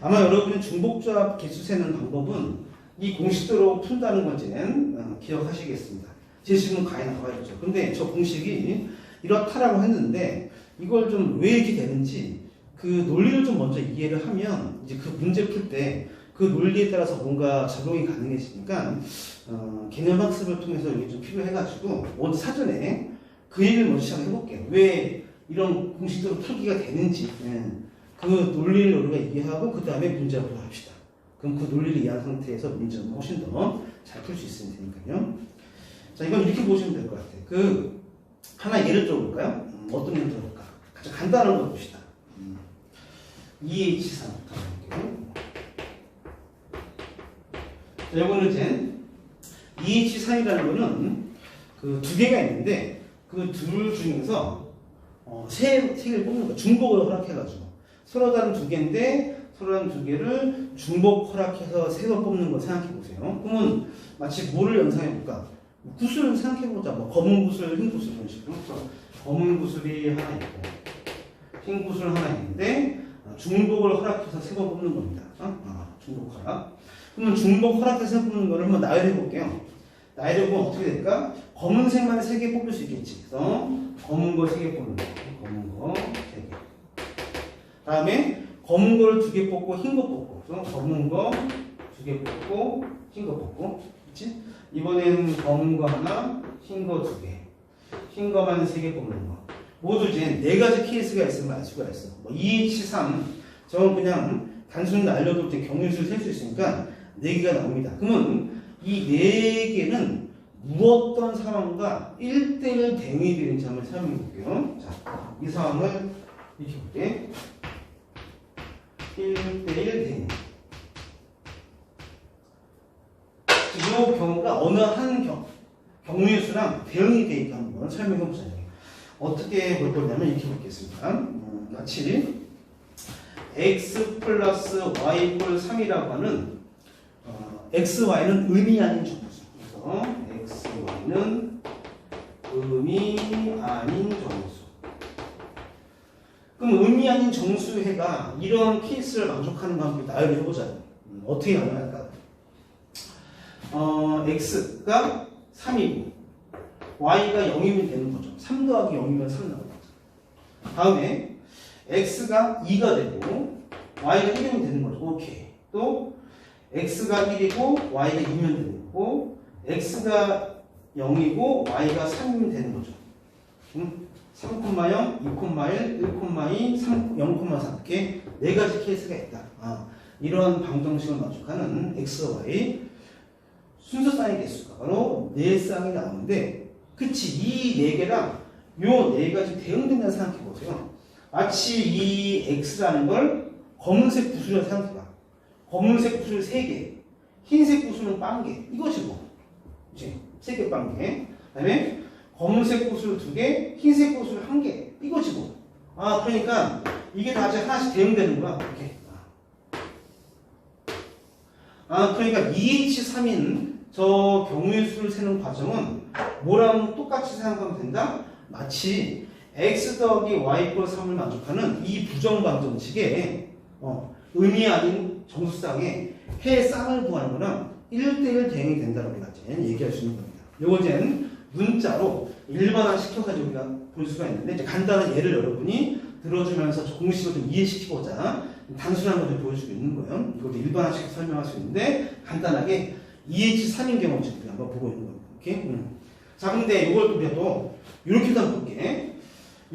아마 여러분이 중복조합 개수 세는 방법은 이 공식대로 푼다는 건지는 기억하시겠습니다. 제 질문 가에 나와 있죠. 근데 저 공식이 이렇다라고 했는데 이걸 좀 왜 이렇게 되는지 그 논리를 좀 먼저 이해를 하면 이제 그 문제 풀 때 그 논리에 따라서 뭔가 적용이 가능해지니까 개념학습을 통해서 이게 좀 필요해가지고 먼저 사전에 그 얘기를 먼저 시작해볼게요. 왜 이런 공식대로 풀기가 되는지 그 논리를 우리가 이해하고 그 다음에 문제를 합시다. 그럼 그 논리를 이해한 상태에서 문제는 훨씬 더 잘 풀 수 있을 테니까요. 자, 이건 이렇게 보시면 될 것 같아요. 그 하나 예를 들어볼까요? 어떤 예를 들어볼까? 가장 간단한 거 봅시다. 2H3부터 볼게요. 자, 이거는 이제 2H3이라는 거는 그 두 개가 있는데 그 둘 중에서 세 개를 뽑는 거 중복을 허락해가지고 서로 다른 두 개인데 서로 다른 두 개를 중복 허락해서 세 번 뽑는 거 생각해 보세요. 그러면 마치 뭐를 연상해 볼까? 구슬을 생각해 보자. 뭐 검은 구슬, 흰 구슬 이런 식으로. 검은 구슬이 하나 있고 흰 구슬 하나 있는데 중복을 허락해서 세 번 뽑는 겁니다. 중복 허락. 그러면 중복 허락해서 뽑는 거를 한번 나열해 볼게요. 나열해 보면 어떻게 될까? 검은색만 3개 뽑을 수 있겠지. 그래서 검은 거 3개 뽑는 거. 검은 거 3개. 다음에 검은 거를 2개 뽑고 흰 거 뽑고. 그래서 검은 거 2개 뽑고 흰 거 뽑고. 그렇지? 이번엔 검은 거 하나, 흰 거 2개. 흰 거만 3개 뽑는 거. 모두 이제 4가지 케이스가 있으면 알 수가 있어. 뭐 2H3 저건 그냥 단순히 알려둘 때 경우수를 셀 수 있으니까 4개가 나옵니다. 그러면 이 4개는 무엇던 상황과 1대1 대응이 되는지 한번 설명해 볼게요. 자, 이 상황을 이렇게 볼게. 1대1 대응. 이 경우가 어느 한 경우의 수랑 대응이 되어 있다 한번 설명해 보자. 어떻게 볼 거냐면 이렇게 보겠습니다. 마치 x 플러스 y 이퀄 3이라고 하는 x, y는 의미 아닌 정수. 그래서 x, y는 의미 아닌 정수. 그럼 의미 아닌 정수해가 이런 케이스를 만족하는 방법을 나열을 해보자. 어떻게 가능할까? x가 3이고 y가 0이면 되는 거죠. 3 더하기 0이면 3 나오는 거죠. 다음에 x가 2가 되고 y가 1이면 되는 거죠. 오케이. 또 x가 1이고 y가 2면 되는 거고 x가 0이고 y가 3이면 되는 거죠. 3,0, 2,1, 1,2, 3, 0,3 이렇게 4가지 케이스가 있다. 이런 방정식을 만족하는 x와 y 순서쌍의 개수가 바로 4쌍이 나오는데 그치 이 4개랑 요 4가지 대응된다고 생각해 보세요. 마치 이 x라는 걸 검은색 구슬이라고 생각해봐. 검은색 구슬 3개, 흰색 구슬은 빵개 이거지 뭐. 그치? 3개 빵개. 그 다음에 검은색 구슬 2개, 흰색 구슬 1개 이거지 뭐. 그러니까 이게 다 하나씩 대응되는 거야. 이렇게. 그러니까 2H3인 저 경우의 수를 세는 과정은 뭐랑 똑같이 생각하면 된다? 마치 x 더하기 y 이퀄 3을 만족하는 이 부정방정식에 의미 아닌 정수쌍에 해 쌍을 구하는 거랑 1대1 대응이 된다고 우리가 얘기할 수 있는 겁니다. 요거 이제 문자로 일반화 시켜가지고 우리가 볼 수가 있는데 이제 간단한 예를 여러분이 들어주면서 공식을 좀 이해시키고자 단순한 것을 보여주고 있는 거예요. 이것도 일반화시켜서 설명할 수 있는데 간단하게 2H3인 경우 지금 한번 보고 있는 겁니다. 오케이? 자, 근데 이걸 우리가 이렇게도 한번 볼게.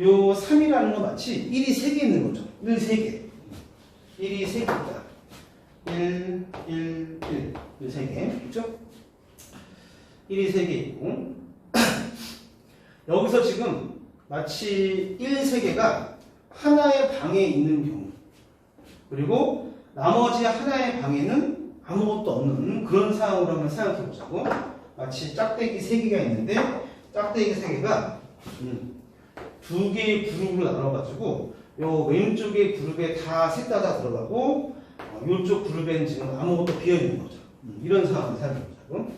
요 3이라는 건 마치 1이 3개 있는 거죠. 1, 3개. 1이 3개 있다. 1, 1, 1. 1, 3개. 그렇죠? 1이 3개 있고 여기서 지금 마치 1, 3개가 하나의 방에 있는 경우 그리고 나머지 하나의 방에는 아무것도 없는 그런 상황으로 한번 생각해 보자고. 마치 짝대기 3개가 있는데 짝대기 3개가 2개의 그룹으로 나눠가지고 요 왼쪽의 그룹에 다 셋 다 들어가고 요쪽 그룹에는 지금 아무것도 비어있는 거죠. 이런 상황을 생각해 보자고.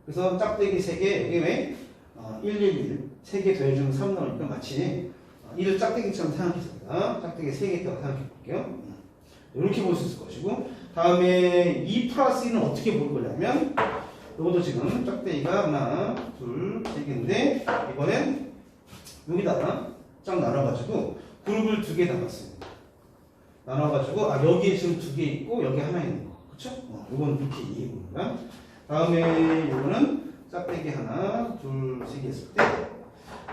그래서 짝대기 3개 여기 왜 1, 1, 1 3개 더해주면 3 나오니까 마치 1을 짝대기처럼 생각했습니다. 짝대기 3개 있다고 생각해 볼게요. 이렇게 볼 수 있을 것이고, 다음에 2 플러스 1은 어떻게 볼 거냐면, 이것도 지금 짝대기가 하나, 둘, 세 개인데, 이번엔 여기다가 쫙 나눠가지고 그룹을 2개 나눴습니다. 나눠가지고, 여기에 지금 2개 있고, 여기 하나 있는 거. 그쵸? 이건 이렇게 이해해봅니다. 다음에 이거는 짝대기 하나, 둘, 세 개 있을 때,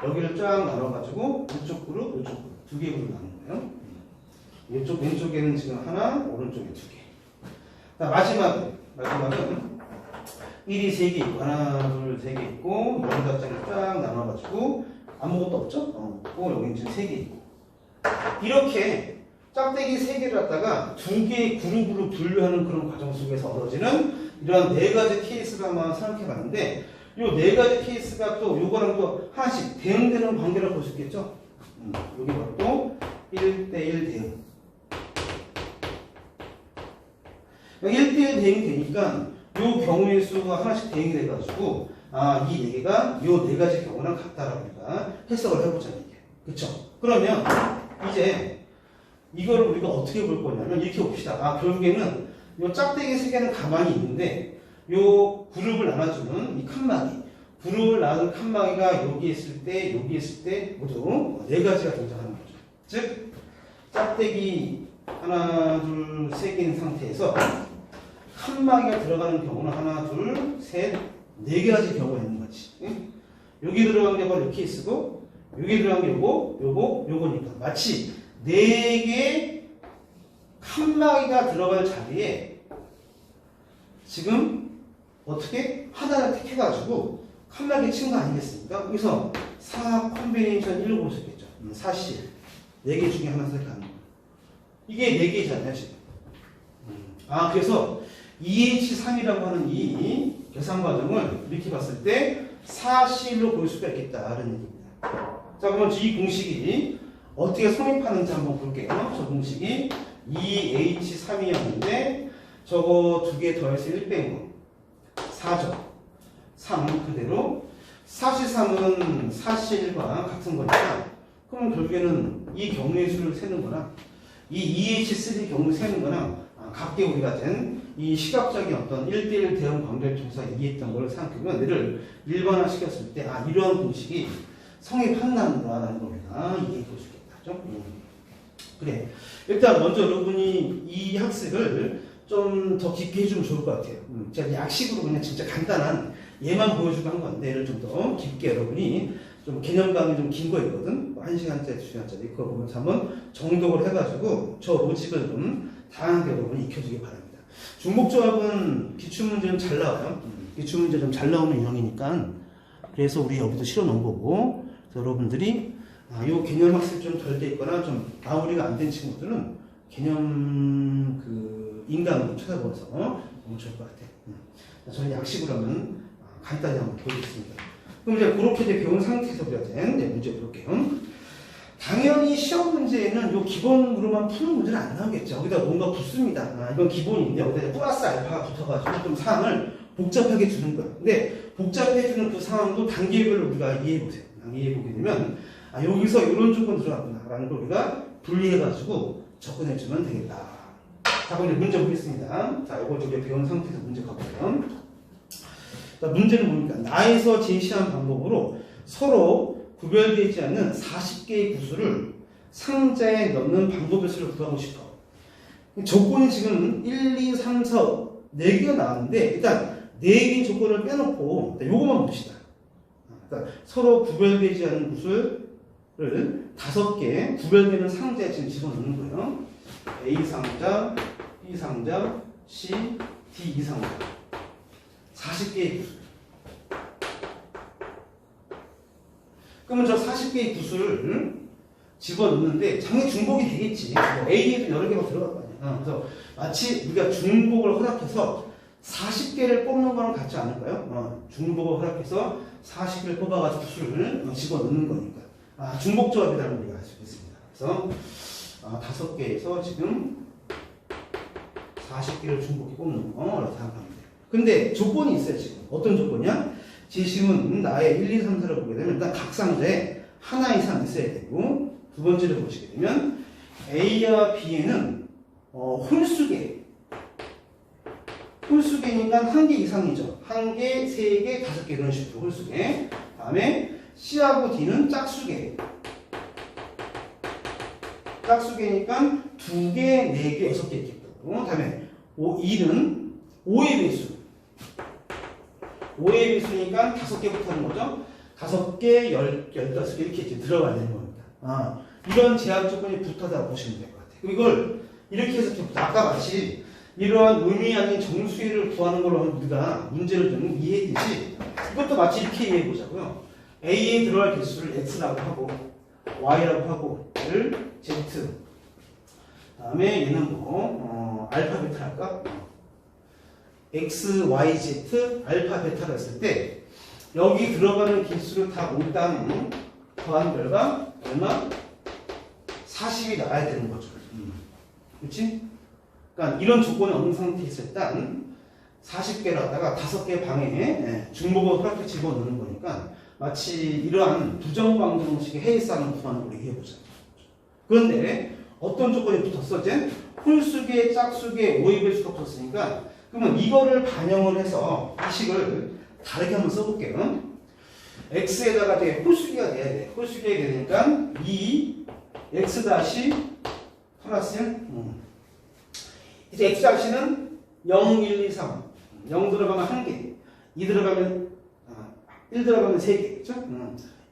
여기를 쫙 나눠가지고, 이쪽 그룹, 이쪽 그룹. 2개 그룹 나눈 거예요. 이쪽 왼쪽에는 지금 하나, 오른쪽에 2개. 자, 마지막은 1이 3개 있고, 하나, 둘, 3개 있고, 여기다 쫙 나눠가지고, 아무것도 없죠? 여기 지금 3개 있고. 이렇게 짝대기 3개를 갖다가 2개의 그룹으로 분류하는 그런 과정 속에서 얻어지는 이러한 4가지 케이스를 한번 생각해 봤는데, 이 4가지 케이스가 또 요거랑 또 하나씩 대응되는 관계라고 볼 수 있겠죠? 여기 바로 또 1대1 대응. 1대1 대응이 되니까 요 경우의 수가 하나씩 대응이 돼가지고, 이 4개가 요 4가지 경우랑 같다라고 우리가 해석을 해보자는 얘기예요. 그쵸? 그러면 이제 이거를 우리가 어떻게 볼 거냐면 이렇게 봅시다. 결국에는 요 짝대기 3개는 가만히 있는데 요 그룹을 나눠주는 이 칸막이, 그룹을 나눈 칸막이가 여기 있을 때, 여기 있을 때 모두 4가지가 등장하는 거죠. 즉 짝대기 하나, 둘, 3개인 상태에서 칸막이가 들어가는 경우는 하나, 둘, 셋, 4가지 경우가 있는 거지. 여기 들어간 게 바로 이 케이스고, 여기 들어간 게 요거니까 마치 4개의 칸막이가 들어갈 자리에 지금 어떻게 하나를 택해가지고 칸막이 친 거 아니겠습니까? 그래서 4 콤비네이션 1로 볼 수 있겠죠. 4실 4개 중에 하나 선택하는 거. 이게 4개잖아요 지금. 그래서 EH3이라고 하는 이 계산 과정을 이렇게 봤을 때 4실로 볼 수가 있겠다는 얘기입니다. 자, 그러면 이 공식이 어떻게 성립하는지 한번 볼게요. 저 공식이 2H3이었는데 저거 2개 더해서 1 뺀 거 4죠. 3 그대로 사실 3은 사실과 같은 거니까, 그럼 결국에는 이 경우의 수를 세는 거나 이 EH3 경우 세는 거나 각기 우리가 된 이 시각적인 어떤 1대1 대응 관계를 통해서 이해했던 걸 생각하면 얘를 일반화시켰을 때 이러한 공식이 성립한다는 걸 우리가 이해해 볼 수 있겠다. 그래. 일단 먼저 여러분이 이 학습을 좀 더 깊게 해주면 좋을 것 같아요. 제가 약식으로 그냥 진짜 간단한 얘만 보여주고 한 건데, 얘를 좀 더 깊게 여러분이 좀 개념감이 좀 긴 거 있거든. 1시간짜리, 2시간짜리. 그거 보면서 한번 정독을 해가지고 저 로직을 좀 다양하게 여러분이 익혀주기 바랍니다. 중복조합은 기출문제는 잘 나와요. 기출문제 좀 잘 나오는 유형이니까, 그래서 우리 여기도 실어 놓은 거고, 그래서 여러분들이 요 개념 학습이 좀 덜 돼 있거나 좀 마무리가 안 된 친구들은 개념 인강을 찾아보면서 보면 좋을 것 같아요. 저는 약식으로 하면 간단히 한번 보여드리겠습니다. 그럼 이제 그렇게 배운 상태에서 우리가 된 문제 볼게요. 당연히 시험 문제에는 요 기본으로만 푸는 문제는 안 나오겠죠. 여기다 뭔가 붙습니다. 이건 기본인데 여기다 플러스 알파가 붙어가지고 좀 사항을 복잡하게 주는 거예요. 근데 복잡해 주는 그 상황도 단계별로 우리가 이해해 보세요. 이해해 보게 되면 여기서 이런 조건 들어갔구나라는 걸 우리가 분리해가지고 접근해 주면 되겠다. 자, 그럼 이제 문제 보겠습니다. 자, 이거 우리가 배운 상태에서 문제 가볼게요. 자, 문제는 뭡니까? 나에서 제시한 방법으로 서로 구별되지 않는 40개의 구수를 상자에 넣는 방법의 수를 구하고 싶어. 조건이 지금 1, 2, 3, 4, 4개가 나왔는데, 일단 4개의 조건을 빼놓고 요것만 봅시다. 그러니까 서로 구별되지 않는 구수를 5개 구별되는 상자에 지금 집어넣는 거예요. A 상자, B 상자, C, D 2 상자. 40개의 구수. 그러면 저 40개의 구수를 집어넣는데 당연히 중복이 되겠지. A에도 여러 개가 들어갈 거 아니야. 그래서 마치 우리가 중복을 허락해서 40개를 뽑는 거랑 같지 않을까요? 중복을 허락해서 40개를 뽑아가지고 구수를 집어넣는 거니까. 중복조합이라는 우리가 알 수 있습니다. 그래서 5개에서 지금 40개를 중복해 뽑는 거라고 생각하면 돼요. 근데 조건이 있어요, 지금. 어떤 조건이야? 지심은 나의 1, 2, 3, 4를 보게 되면 일단 각 상자에 하나 이상 있어야 되고, 두 번째를 보시게 되면 A와 B에는 홀수계. 홀수계니까 한 개 이상이죠. 한 개, 세 개, 다섯 개 이런 식으로 홀수계. 다음에 C하고 D는 짝수계. 짝수계니까 두 개, 네 개, 여섯 개 있겠고. 다음에 E는 5의 배수. 5의 배수니까 다섯 개부터 하는 거죠. 다섯 개, 15개 이렇게 이제 들어가야 되는 겁니다. 이런 제약 조건이 붙었다고 보시면 될 것 같아요. 이걸 이렇게 해서 아까 마치 이러한 의미 아닌 정수의를 구하는 걸로 우리가 문제를 좀 이해했듯이 이것도 마치 이렇게 이해해 보자고요. A에 들어갈 개수를 X라고 하고 Y라고 하고 를 Z. 다음에 얘는 알파 베타 할까? X, Y, Z 알파 베타를 했을 때 여기 들어가는 개수를 다 몽땅 더한 결과 얼마? 40이 나와야 되는 거죠. 그렇지? 그러니까 이런 조건이 없는 상태에서 일단 40개를 갖다가 5개 방에 중복을 허락해 집어넣는 거니까 마치 이러한 부정광정식의 해일상을 구하는 걸 이해해보자. 그런데 어떤 조건이 붙었어? 이제 홀수계, 짝수계, 5의 배수가 붙었으니까 그러면 이거를 반영을 해서 이 식을 다르게 한번 써볼게요. x에다가 이제 홀수계가 돼야 돼. 홀수계가 되니까 2 x 다시 플러스 1. 이제 x 다시는 0, 1, 2, 3. 0 들어가면 1개, 2 들어가면 1 들어가면 3개, 그렇죠?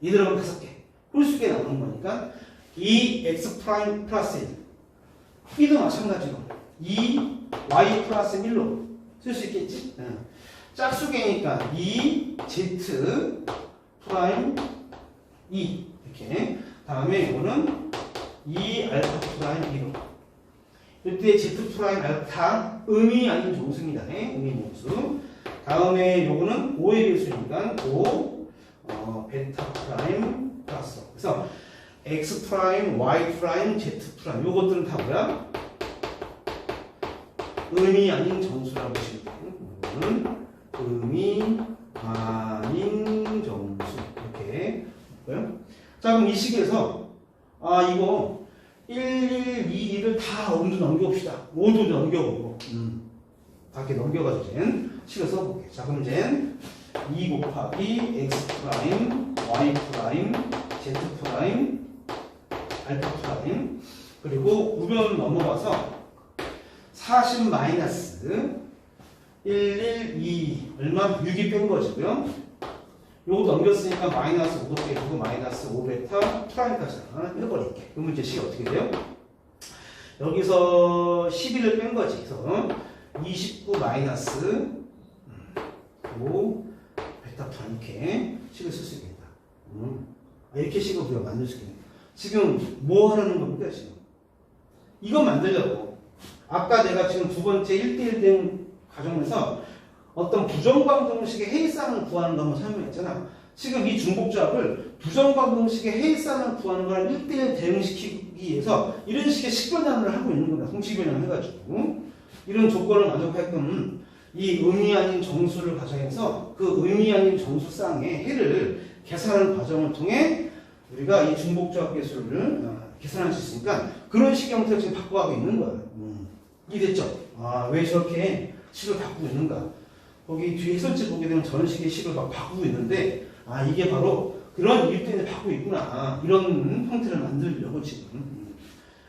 2 들어가면 5개. 홀수계 나오는 거니까 2x 프라임 플러스 1. b도 마찬가지로 2y 플러스 1로 쓸 수 있겠지? 짝수계니까 2z 프라임 2 이렇게. 다음에 이거는 2 알파 프라임 2로. 이때 z 프라임 알파 다 의미 아닌 정수입니다. 의미 정수. 다음에 요거는 5의 배수니까 5 베타 프라임 플러스. 그래서 x 프라임, y 프라임, z 프라임 요것들은 다 뭐야? 의미 아닌 정수라고 보시면 돼요. 이거는 의미 아닌 정수 이렇게 볼까요? 자 그럼 이 식에서 이거 1, 1, 2, 2를 다 모두 넘겨봅시다. 모두 넘겨보고 다 이렇게 넘겨가지고 이제 식을 써볼게요. 자 그럼 이제 2 곱하기 x 프라임, y 프라임, z 프라임, 알파 프라임 그리고 우변 넘어가서 40 마이너스 1, 1, 2 얼마? 6이 뺀 거지고요. 요거 넘겼으니까 마이너스 5도 빼고 마이너스 5베타 프라임까지 해버릴게. 그러면 이제 식이 어떻게 돼요? 여기서 11을 뺀 거지. 그래서 29 마이너스 5 베타 프라임 이렇게 식을 쓸 수 있겠다. 이렇게 식을 우리가 만들 수 있겠네. 지금 뭐 하라는 겁니까 지금? 이거 만들려고. 아까 내가 지금 두 번째 1대1 된 과정에서 어떤 부정광정식의 해일상을 구하는 거 한번 설명했잖아. 지금 이 중복조합을 부정광정식의 해일상을 구하는 걸 1대1 대응시키기 위해서 이런 식의 식변환을 하고 있는 겁니다. 공식변환 해가지고. 이런 조건을 만족하게끔 이 의미 아닌 정수를 가정해서 그 의미 아닌 정수쌍의 해를 계산하는 과정을 통해 우리가 이 중복조합 계수를 계산할 수 있으니까 그런 식 형태를 지금 바꿔가고 있는 거예요. 이해됐죠? 왜 저렇게 식을 바꾸고 있는가? 거기 뒤에 해설지 보게 되면 저런 식의 식을 막 바꾸고 있는데 이게 바로 그런 이유 때문에 바꾸고 있구나. 이런 형태를 만들려고 지금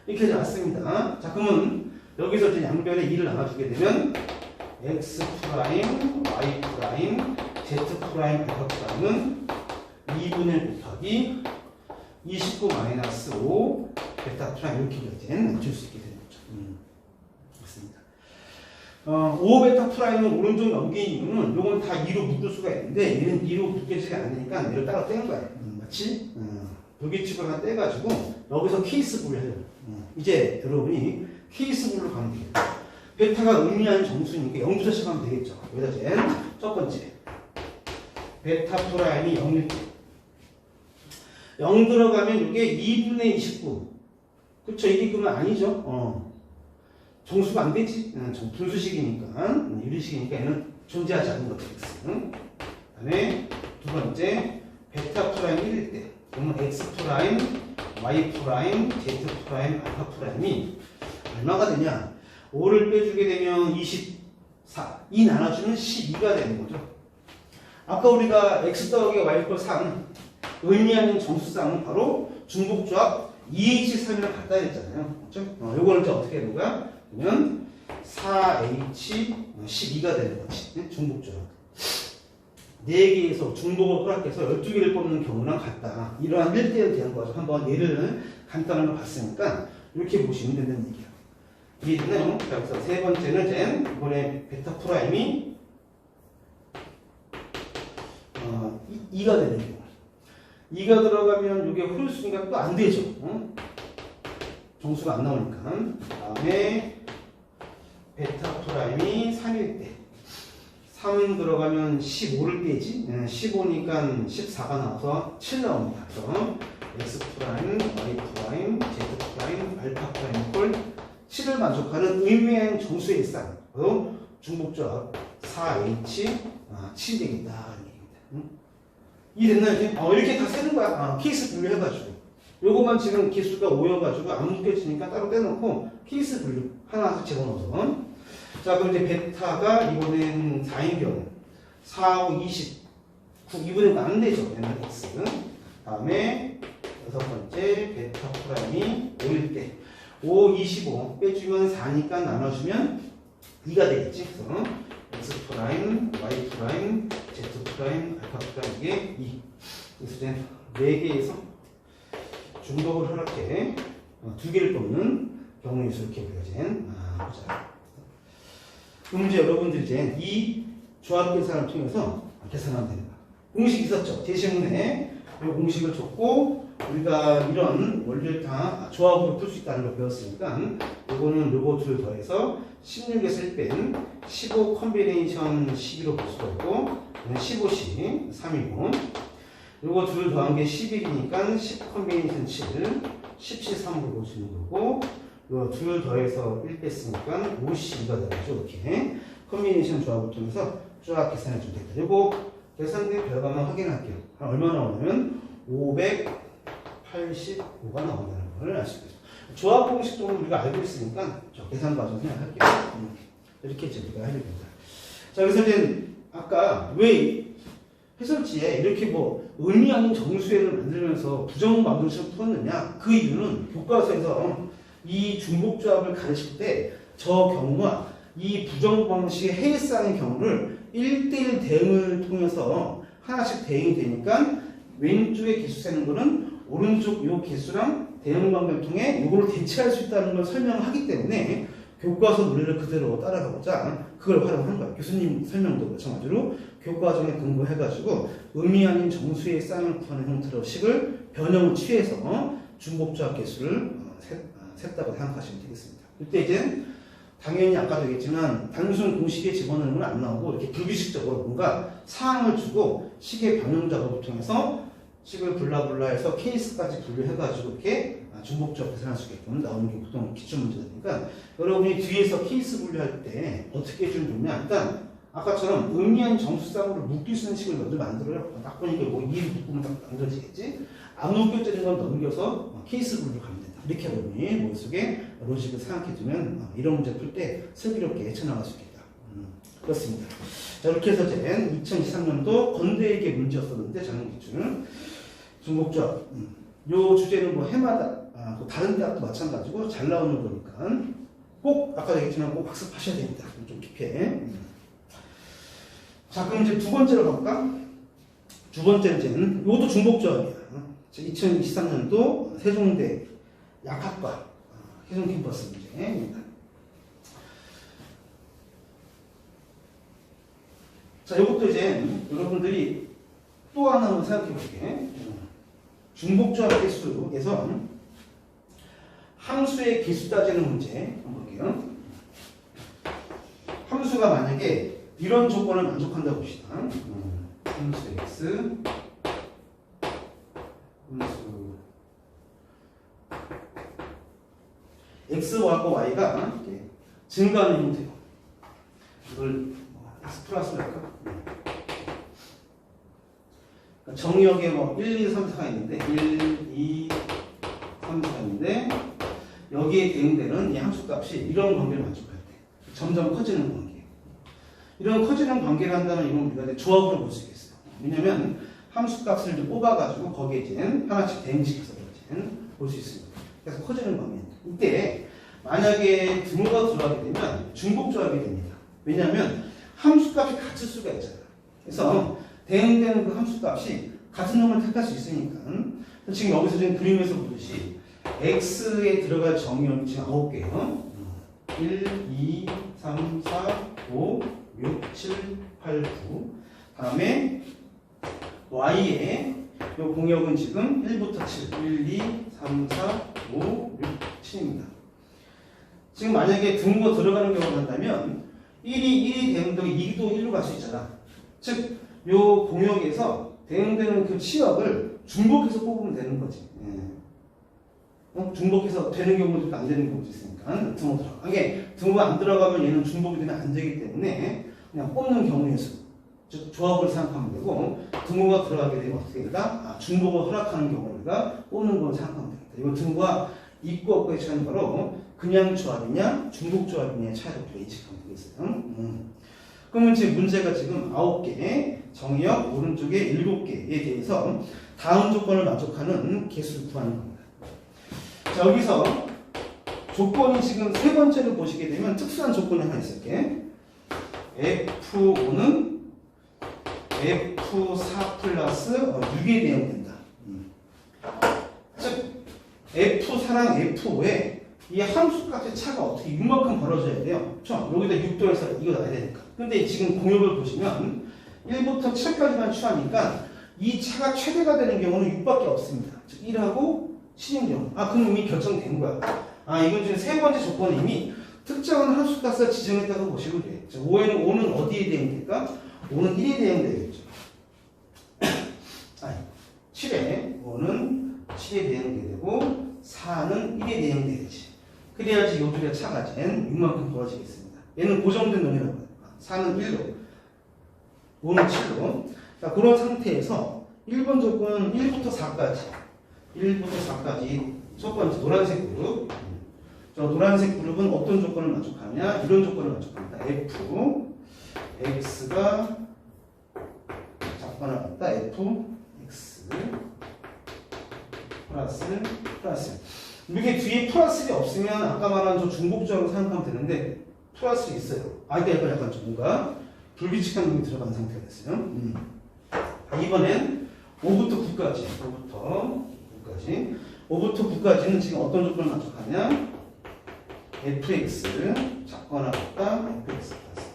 이렇게 나왔습니다. 자 그러면 여기서 이제 양변에 2를 나눠주게 되면 x 프라임, y 프라임, z 프라임, 알파 프라임은 2분의 1 곱하기 29 마이너스 5 베타 프라임 이렇게 이제 맞출 수 있게 되는 거죠. 맞습니다. 5 베타 프라임은 오른쪽 넘긴 이유는 요건 다 2로 묶을 수가 있는데 얘는 2로 묶여지지 않으니까 얘를 따로 뗀 거야. 마치 여기집을 하나 떼가지고 여기서 케이스 분을 해요. 이제 여러분이 케이스 분으로 가면 되겠다. 베타가 의미하는 정수니까 0부터 시작하면 되겠죠. 여기다 이제 첫 번째 베타 프라임이 0일 때 0 들어가면 이게 2분의 29. 그쵸? 이게 그러면 아니죠? 정수가 안 되지. 분수식이니까. 유리식이니까 얘는 존재하지 않는 거죠. 그 다음에 두 번째, 베타 프라임 1일 때. 그러면 x 프라임, y 프라임, z 프라임, 알파 프라임이 얼마가 되냐? 5를 빼주게 되면 24. 이 나눠주면 12가 되는 거죠. 아까 우리가 x 더하기 y 꼴 3 의미하는 정수쌍은 바로 중복조합 2H3이랑 같다 했잖아요. 그렇죠? 요거는 이제 어떻게 되는 거야? 그러면 4H12가 되는 거지. 네? 중복조합. 4개에서 중복을 허락해서 12개를 뽑는 경우랑 같다. 이러한 1대1 되는 거죠. 한번 예를 간단한 거 봤으니까 이렇게 보시면 된다는 얘기야. 이해됐나요? 자, 그래서 세 번째는 이제 이번에 베타 프라임이 2가 되는 경우. 2가 들어가면 이게 홀수니까 또 안 되죠. 정수가 안 나오니까. 다음에 베타 프라임이 3일 때 3 들어가면 15를 빼지. 15니까 14가 나와서 7 나옵니다. 그래서 x 프라임, y 프라임, z 프라임, 알파 프라임 꼴 7을 만족하는 의미의 정수의 쌍. 바로 중복조합 4H 7이 되겠다. 이해됐나요? 이렇게 다 세는 거야. 케이스 분류해가지고. 요것만 지금 개수가 5여가지고 안 묶여지니까 따로 떼놓고 케이스 분류 하나씩 집어넣어서. 자, 그럼 이제 베타가 이번엔 4인 경우. 4, 5, 29. 이번엔 안 되죠. 옛날 x. 다음에 여섯 번째 베타 프라임이 5일 때. 5, 25 빼주면 4니까 나눠주면 2가 되겠지. 그래서 x 프라임, y 프라임, z 프라임, 알파 프라임 이게 2. 그래서 이제 4개에서 중복을 허락해 2개를 뽑는 경우의 수 이렇게 우리가 이제 보자. 그럼 이제 여러분들이 이제 이 조합 계산을 통해서 계산하면 되는 거야. 공식 있었죠. 제시문에 이 공식을 줬고 우리가 이런 원리를 다 조합으로 풀 수 있다는 걸 배웠으니까 이거는 요거 둘 더해서 16에서 1 뺀 15 컨비네이션 12로 볼 수가 있고 15씩 3이고 요거 둘 더한 게 11이니까 10 컨비네이션 7 17, 3으로 볼 수 있는 거고 요 둘 더해서 1 뺐으니까 52가 되죠. 이렇게 컨비네이션 조합을 통해서 쫙 계산해 주면 되겠다. 요거 계산된 결과만 확인할게요. 얼마 나오냐면 585가 나온다는 걸 알 수 있겠죠. 조합 공식도 우리가 알고 있으니까 저 계산 과정 생각할게요. 이렇게 이제 우리가 해야 됩니다. 자, 그래서 이제 아까 왜 해설지에 이렇게 뭐 의미하는 정수회를 만들면서 부정 방정식을 풀었느냐? 그 이유는 교과서에서 이 중복조합을 가르칠 때 저 경우와 이 부정 방정식의 해일상의 경우를 1대1 대응을 통해서 하나씩 대응이 되니까 왼쪽에 개수 세는 거는 오른쪽 요 개수랑 대응 방법을 통해 이거를 대체할 수 있다는 걸 설명하기 때문에 교과서 논리를 그대로 따라가보자 그걸 활용한 거야. 교수님 설명도 마찬가지로 교과정에 근거해가지고 의미 아닌 정수의 쌍을 구하는 형태로 식을 변형을 취해서 중복조합 개수를 셌다고 생각하시면 되겠습니다. 이때 이제 당연히 아까도 얘기했지만 단순 공식에 집어넣는 건 안 나오고 이렇게 불규칙적으로 뭔가 사항을 주고 식의 변형 작업을 통해서 식을 불라불라해서 케이스까지 분류해가지고 이렇게 중복조합 계산할 수 있게끔 나오는 게 보통 기출 문제니까 여러분이 뒤에서 케이스 분류할 때 어떻게 해주면 좋냐. 일단 아까처럼 의미한 정수쌍으로 묶일 수 있는 식을 먼저 만들어요. 딱 보니까 뭐 2를 묶으면 딱 만들어지겠지. 안 묶여지는 건 넘겨서 케이스 분류 가면 된다. 이렇게 여러분이 머릿속에 로직을 생각해두면 이런 문제 풀 때 슬기롭게 헤쳐나갈 수 있겠다. 그렇습니다. 자, 이렇게 해서 이제 2023년도 건대에게 문제였었는데 작년 기출 중복조합 요 주제는 뭐 해마다 다른 대학도 마찬가지고 잘 나오는 거니까 꼭 아까 얘기했지만 꼭 학습하셔야 됩니다. 좀 깊게. 자, 그럼 이제 두 번째로 가볼까? 두 번째는 이것도 중복조합이야. 2023년도 세종대 약학과 세종 캠퍼스 문제입니다. 자, 이것도 이제 여러분들이 또 하나 한번 생각해 볼게. 중복조합 개수에서 함수의 개수 따지는 문제 한번 볼게요. 함수가 만약에 이런 조건을 만족한다고 봅시다. 함수 x 함수 x하고 y가 이렇게 증가하는 형태고 이걸 x 플러스로 할까? 정의역에 뭐 1, 2, 3, 4가 있는데 1, 2, 3, 4인데 여기에 대응되는 이 함수값이 이런 관계를 만족할 때 점점 커지는 관계. 이런 커지는 관계를 한다면 이건 우리가 이제 조합으로 볼 수 있겠어요. 왜냐면 함수값을 좀 뽑아가지고 거기에 이제 하나씩 대응시켜서 볼 수 있습니다. 그래서 커지는 관계입니다. 이때 만약에 등호가 들어가게 되면 중복조합이 됩니다. 왜냐하면 함수값이 같을 수가 있잖아요. 그래서 대응되는 그 함수값이 같은 놈을 택할 수 있으니까 지금 여기서 지금 그림에서 보듯이 x에 들어갈 정의역이 지금 9개예요. 1, 2, 3, 4, 5, 6, 7, 8, 9 다음에 y에 이 공역은 지금 1부터 7, 1, 2, 3, 4, 5, 6, 7입니다. 지금 만약에 등호가 들어가는 경우를 한다면 1이 대응되고 2도 1로 갈 수 있잖아. 즉, 이 공역에서 대응되는 그 치역을 중복해서 뽑으면 되는 거지. 중복해서 되는 경우도 있고 안 되는 경우도 있으니까 등호 들어가. 이게 등호가 안 들어가면 얘는 중복이 되면 안 되기 때문에 그냥 뽑는 경우의 수, 즉 조합을 생각하면 되고 등호가 들어가게 되면 어떻게 될까? 중복을 허락하는 경우를 우리가 뽑는 걸 생각하면 됩니다. 이거 등호가 있고 없고의 차이는 바로 그냥 조합이냐 중복 조합이냐의 차이로 우리가 인식하면 되겠어요. 그러면 지금 문제가 지금 9개, 정의역 오른쪽에 7개에 대해서 다음 조건을 만족하는 개수를 구하는 겁니다. 자, 여기서 조건이 지금 세 번째를 보시게 되면 특수한 조건이 하나 있을게. F5는 F4 플러스 6에 대응된다. 즉 F4랑 F5에 이 함수값의 차가 어떻게 6만큼 벌어져야 돼요. 그렇죠? 여기다 6도에서 이거 넣어야 되니까. 근데 지금 공역을 보시면 1부터 7까지만 취하니까 이 차가 최대가 되는 경우는 6밖에 없습니다. 즉 1하고 7인 경우. 그럼 이미 결정된 거야. 이건 지금 세 번째 조건이 이미 특정한 함수값을 지정했다고 보시면 돼요. 5는 어디에 대응될까? 5는 1에 대응되겠죠. 7에 5는 7에 대응되게 되고 4는 1에 대응되겠지. 그래야지 요 둘의 차가 6만큼 벌어지겠습니다. 얘는 고정된 놈이라고 해요. 4는 1로 5는 7로. 자, 그런 상태에서 1번 조건은 1부터 4까지 첫 번째 노란색 그룹. 저 노란색 그룹은 어떤 조건을 만족하냐? 이런 조건을 만족합니다. F, X가 작거나 같다. F, X 플러스 이게 뒤에 플러스가 없으면 아까 말한 저 중복조합으로 생각하면 되는데 플러스가 있어요. 이거 약간 좀 뭔가 불규칙한 놈이 들어간 상태가 됐어요. 이번엔 5부터 9까지 5부터 9까지는 지금 어떤 조건을 만족하냐? fx 작거나 같다 fx 플러스.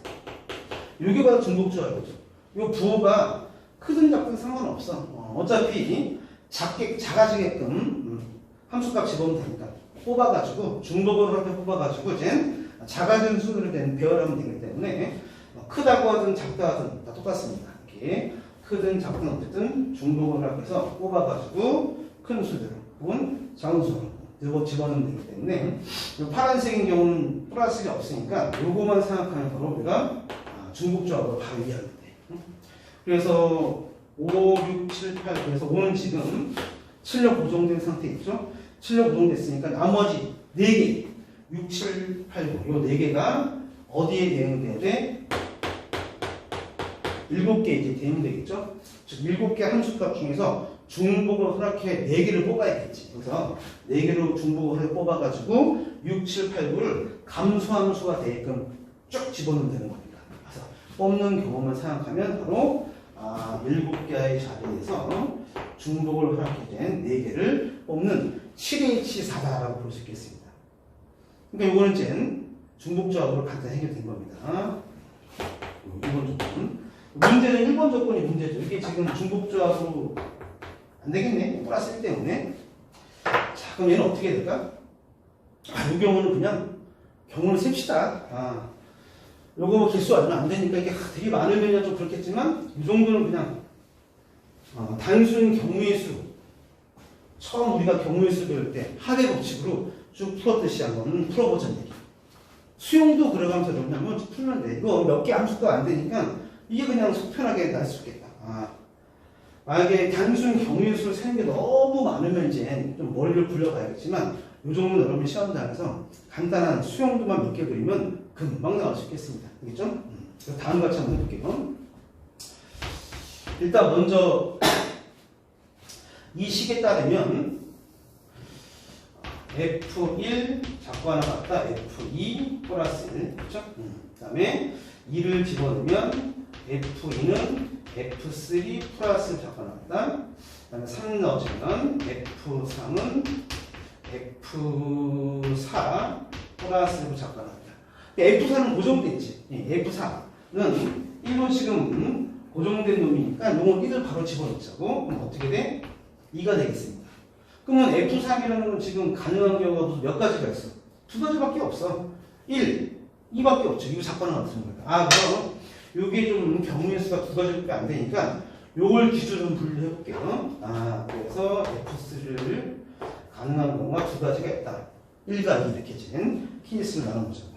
이게 바로 중복조합이죠. 이 부호가 크든 작든 상관없어. 어차피 작아지게끔 함수값 집어넣으면 되니까 뽑아가지고 중복으로 이렇게 뽑아가지고 이제 작아진 순으로 된 배열하면 되기 때문에 크다고 하든 작다 하든 다 똑같습니다. 이렇게 크든 작든 어쨌든 중복을 해서 뽑아가지고 큰 수대로 혹은 작은 수로 이거 집어넣으면 되기 때문에 파란색인 경우는 플러스가 없으니까 요거만 생각하면 바로 우리가 중복조합으로 바로 이해하면 돼. 그래서 5, 6, 7, 8 그래서 5는 지금 7로 고정된 상태 있죠? 7로 고정됐으니까 나머지 4개 6, 7, 8, 9 요 4개가 어디에 대응돼야 돼? 7개 이제 대응되겠죠? 즉 7개 함수값 중에서 중복을 허락해 4개를 뽑아야겠지. 그래서 4개로 중복을 뽑아가지고 6, 7, 8, 9를 감소함수가 되게끔 쭉 집어넣으면 되는 겁니다. 그래서 뽑는 경우만 생각하면 바로 7개의 자리에서 중복을 허락해 된 4개를 뽑는 7H4다라고 볼 수 있겠습니다. 그러니까 이거는 이제 중복조합으로 간단히 해결된 겁니다. 1번 조건. 문제는 1번 조건이 문제죠. 이게 지금 중복조합으로 안 되겠네. 플러스 1 때문에. 자, 그럼 얘는 어떻게 될까? 이 경우는 그냥 경우를 셉시다. 요거 개수 얼마 안 되니까 이게 되게 많으면 좀 그렇겠지만 이 정도는 그냥 단순 경우의 수. 처음 우리가 경우의 수 배울 때 하대 법칙으로 쭉 풀었듯이 한번 풀어보자는 얘기. 수용도 그래가면서 그러면 풀면 돼. 이거 몇 개 함수가 안 되니까 이게 그냥 속 편하게 날 수 있겠다. 만약에 단순 경우의 수를 세는 게 너무 많으면 이제 좀 머리를 굴려가야겠지만 요 정도 여러분 시험장에서 간단한 수용도만 몇 개 그리면 금방 나올 수 있겠습니다. 알겠죠? 다음 같이 한번 해볼게요. 일단 먼저 이 식에 따르면 F1 자꾸 하나 같다 F2 플러스 1 그렇죠? 그 다음에 2를 집어넣으면 F2는 F3 플러스 자꾸 하나 같다. 그 다음에 3 넣어주면 F3은 F4 플러스 자꾸 하나 같다. F4는 고정돼 있지. F4는 1로 지금 고정된 놈이니까 요거 1을 바로 집어넣자고. 그럼 어떻게 돼? 2가 되겠습니다. 그러면 F3이라는 건 지금 가능한 경우가 몇 가지가 있어? 두 가지밖에 없어. 1, 2밖에 없죠. 이거 작가는 같은 거니까. 그럼 요게 좀 경우의 수가 두 가지밖에 안 되니까 요걸 기준으로 분류해 볼게요. 그래서 F3를 가능한 경우가 두 가지가 있다. 1과 2 이렇게 진 케이스를 나눠보자고.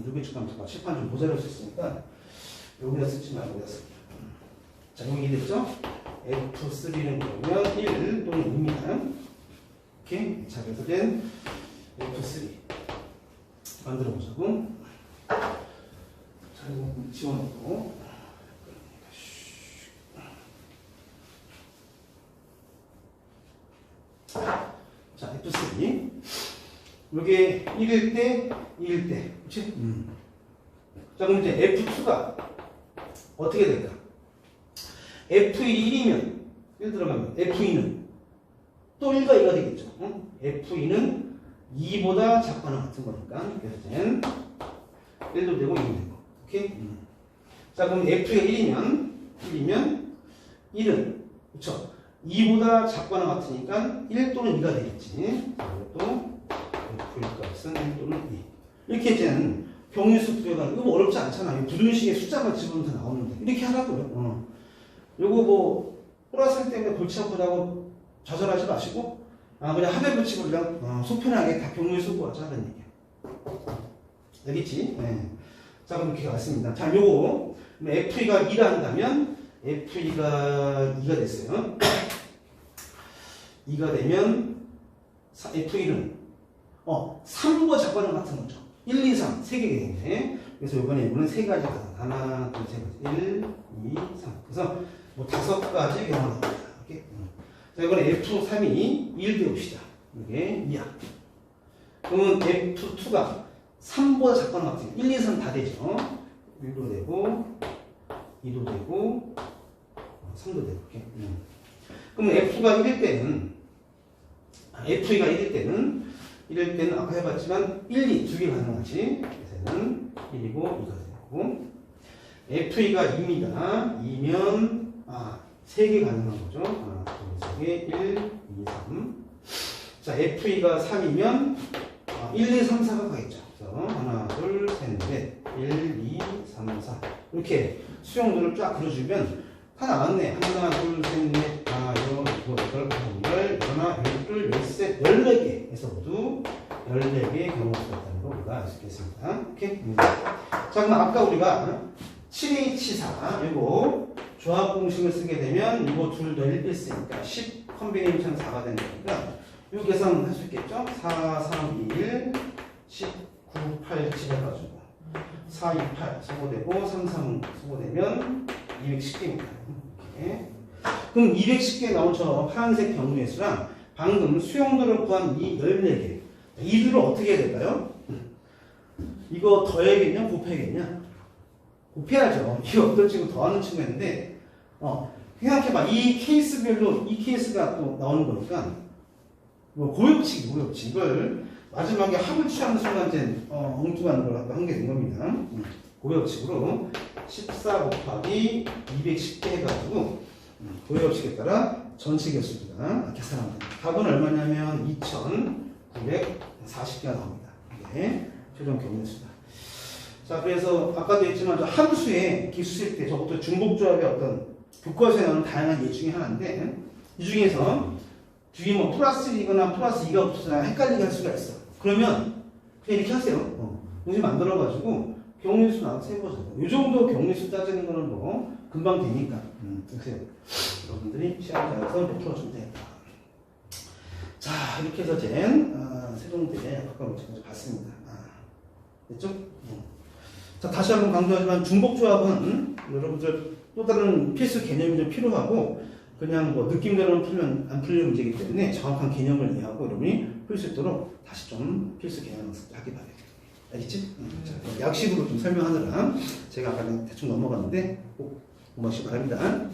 요게 잠깐 칠판 좀 모자랄 수 있으니까 여기다 쓰지 말고 여기다 쓸게요. 자, 여기 됐죠? F3는 그러면 1 또는 2입니다. 오케이? 자, 그래서 된 F3 만들어 보자고. 자, 이거 지워놓고. 자, F3. 이게 1일 때, 2일 때. 그치? 자, 그럼 이제 F2가 어떻게 될까? F1이 1이면, 1 들어가면 F2는 또 1과 2가 되겠죠. F2는 2보다 작거나 같은 거니까. 그래서 1도 되고 2도 되고. 오케이? 자, 그럼 F가 1이면 1은, 그쵸? 2보다 작거나 같으니까 1 또는 2가 되겠지. 또 F의 값은 1 또는 2. 이렇게 이제는 경우수 부여가 이거 뭐 어렵지 않잖아요. 부등식에 숫자만 집어넣어서 나오는데. 이렇게 하라고요. 요거 뭐, 플러스 때문에 골치 아프다고 좌절하지 마시고, 그냥 합의 붙이고 그냥 속편하게 다 경우의 수 구하자는 얘기예요. 알겠지? 네. 자, 그럼 이렇게 갔습니다. 자, 요거 F2가 2라 한다면 F2가 2가 됐어요. 2가 되면 F1은 3과 작과는 같은 거죠. 1, 2, 3 세 개가 있네. 그래서 이번에 세 가지 가능. 하나, 둘, 셋, 1, 2, 3. 그래서 뭐 5가지 경우가 나옵니다. 이렇게. 자, 이번에 F3이 1 배웁시다. 이게 2야. 그러면 F2가 3보다 작거나 같은 1, 2, 3 다 되죠. 1도 되고 2도 되고 3도 되고 이렇게. 그러면 F2가 1일 때는 F2가 1일 때는 아까 해봤지만 1, 2 두 개 가능하지. 그래서는 1이고 2가 되고 F2가 2입니다. 2면 세 개 가능한 거죠. 하나, 둘, 세 개, 1, 2, 3. 자, F2가 3이면 1, 2, 3, 4가 가겠죠. 그래서 하나, 둘, 셋, 넷, 1, 2, 3, 4 이렇게 수용도를 쫙 그려주면 다 나왔네. 하나, 둘, 셋, 넷, 4, 6, 7, 8, 9, 10, 하나, 12, 13, 14개에서 모두 14개의 경우가 있다는 걸 우리가 알 수 있겠습니다. 오케이? 자, 그럼 아까 우리가 7H4 이거 조합 공식을 쓰게 되면 이거 둘 더 1대 쓰니까 10 컨비네이션 4가 되는 거니까 이 계산 할 수 있겠죠? 4, 3, 2, 1, 10, 9, 8 집어가지고 4, 2, 8 소거되고 3, 3 소거되면 210개입니다. 이렇게. 그럼 210개 나온 저 파란색 경우의 수랑 방금 수용도를 구한 이 14개 이들을 어떻게 해야 될까요? 이거 더해야겠냐 곱해야겠냐? 곱해야죠. 이거 어떤 친구 더하는 친구가 있는데 생각해봐. 이 케이스별로 이 케이스가 또 나오는 거니까 뭐 고역칙 이걸 마지막에 합을 취하는 순간 이제 엉뚱한 걸 한 게 된 겁니다. 고역칙으로 14 곱하기 210개 해가지고 고역칙에 따라 전체 개수가 계산합니다. 답은 얼마냐면 2,940개가 나옵니다. 이게 최종 경우수다. 자, 그래서 아까도 했지만 저 함수의 기수일 때 저것도 중복조합의 어떤 교과서에 나오는 다양한 예 중에 하나인데 이 중에서 뒤에 뭐 플러스 1이거나 플러스 2가 붙어서 헷갈리게 할 수가 있어. 그러면 그냥 이렇게 하세요. 문제 만들어가지고 경우수 나와서 해보자고. 이 정도 경우수 따지는 거는 뭐 금방 되니까. 그래서 여러분들이 시험장에서 풀어주면 되겠다. 자, 이렇게 해서 세종대 아까 먼저 봤습니다. 됐죠? 자, 다시 한번 강조하지만 중복조합은 여러분들 또 다른 필수 개념이 좀 필요하고 그냥 뭐 느낌대로는 풀면 안 풀리는 문제이기 때문에 정확한 개념을 이해하고 여러분이 풀 수 있도록 다시 좀 필수 개념을 하기 바랍니다. 알겠지? 자, 약식으로 좀 설명하느라 제가 아까 대충 넘어갔는데 꼭 공부하시기 바랍니다.